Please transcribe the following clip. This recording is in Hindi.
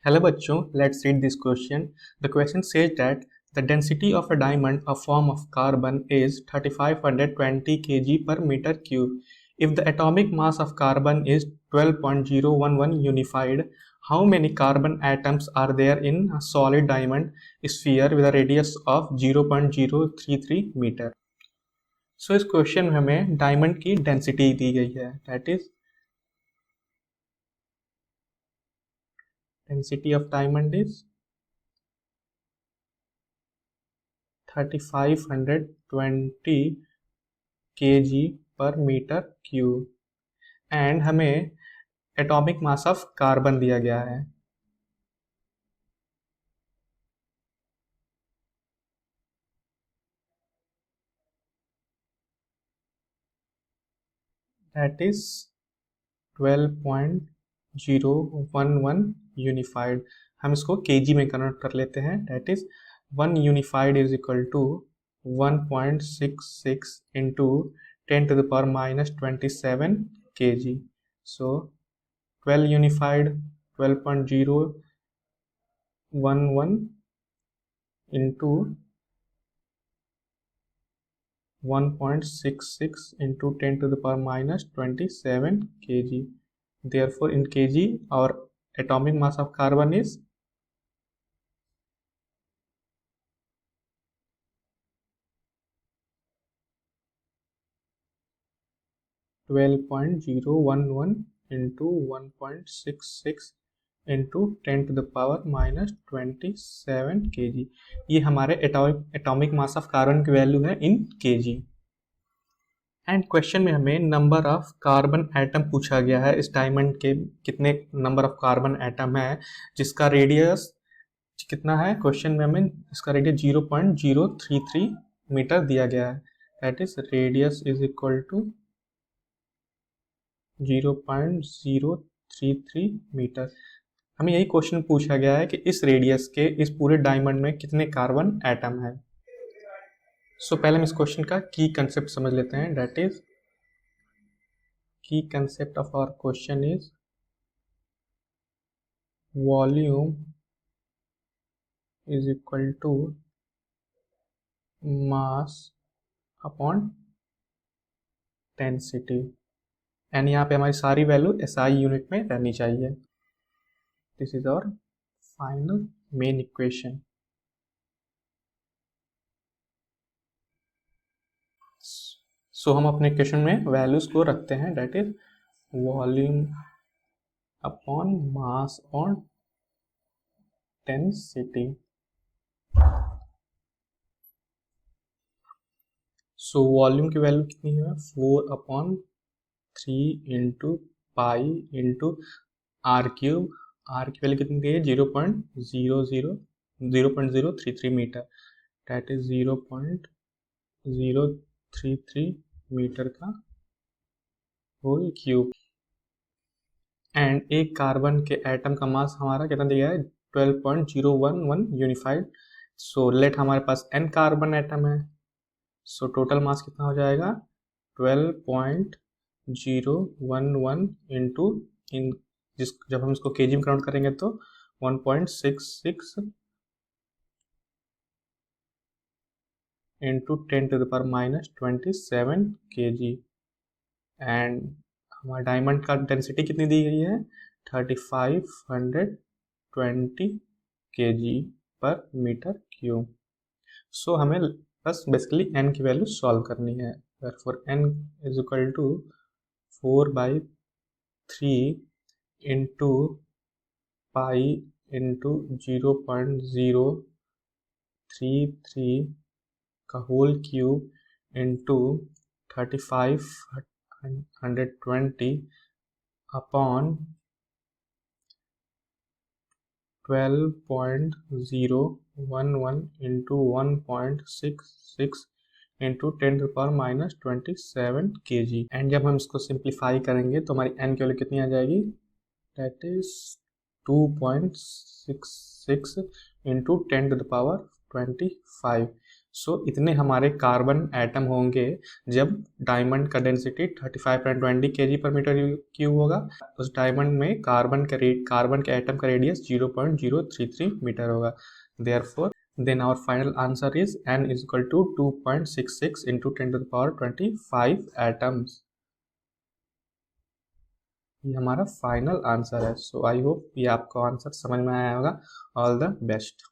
Hello बच्चों, let's read this question. The question says that the density of a diamond, a form of carbon, is 3520 kg per meter cube. If the atomic mass of carbon is 12.011 unified, how many carbon atoms are there in a solid diamond sphere with a radius of 0.033 meter? So इस क्वेश्चन में हमें डायमंड की डेंसिटी दी गई है, that is density of diamond is 3520 kg per meter cube and हमें एटॉमिक मास ऑफ कार्बन दिया गया है दैट इज 12.011 यूनिफाइड. हम इसको केजी में कन्वर्ट कर लेते हैं. That is 1 unified is equal to 1.66 into 10 to the power minus 27 kg. So 12 unified 12.011 into 1.66 into 10 to the power minus 27 kg. Therefore, in kg, our atomic mass of carbon is 12.011 into 1.66 into 10 to the power minus 27 kg. ये हमारे एटॉमिक मास ऑफ कार्बन की वैल्यू है इन kg. एंड क्वेश्चन में हमें नंबर ऑफ कार्बन एटम पूछा गया है. इस डायमंड के कितने नंबर ऑफ कार्बन एटम है जिसका रेडियस कितना है. क्वेश्चन में हमें इसका रेडियस 0.033 मीटर दिया गया है. That is radius is equal to 0.033 metre. हमें यही क्वेश्चन पूछा गया है कि इस रेडियस के इस पूरे डायमंड में कितने कार्बन एटम है. सो पहले हम इस क्वेश्चन का की कंसेप्ट समझ लेते हैं. That is key concept of our question is volume is equal to mass upon density. And यहाँ पे हमारी सारी वैल्यू एसआई यूनिट में रहनी चाहिए. This is our final main equation. So हम अपने इक्वेशन में वैल्यूज को रखते हैं. That is volume upon mass upon density. So volume की वैल्यू कितनी है 4/3 into pi into r cube. R की वैल्यू कितनी दी है 0.033 मीटर. दैट इज 0.033 मीटर का होल क्यूब. एंड एक कार्बन के एटम का मास हमारा कितना दिया है 12.011 यूनिफाइड. सो लेट हमारे पास n कार्बन एटम है. सो टोटल मास कितना हो जाएगा 12.011 इंटू इन जब हम इसको केजी में काउंट करेंगे तो 1.66 into 10 to the power minus 27 kg. And हमारा डायमंड का डेंसिटी कितनी दी गई है 3520 kg पर मीटर क्यूब. सो हमें बस बेसिकली n की वैल्यू सॉल्व करनी है. For n is equal to 4/3 into pi into 0.033 का whole cube into 3520 upon 12.011 into 1.66 into 10 to the power minus 27 kg. And जब हम इसको सिंप्लीफाई करेंगे तो हमारी n की वैल्यू कितनी आ जाएगी. That is 2.66 into 10 to the power 25. सो इतने हमारे कार्बन एटम होंगे जब डायमंड का डेंसिटी 35.20 kg/m³ होगा। उस डायमंड में कार्बन के एटम का रेडियस 0.033 मीटर होगा। Therefore then our final answer is n is equal to 2.66 into 10 to the power 25 atoms। ये हमारा फाइनल आंसर है। सो आई होप ये आपको आंसर समझ में आया होगा। All the best.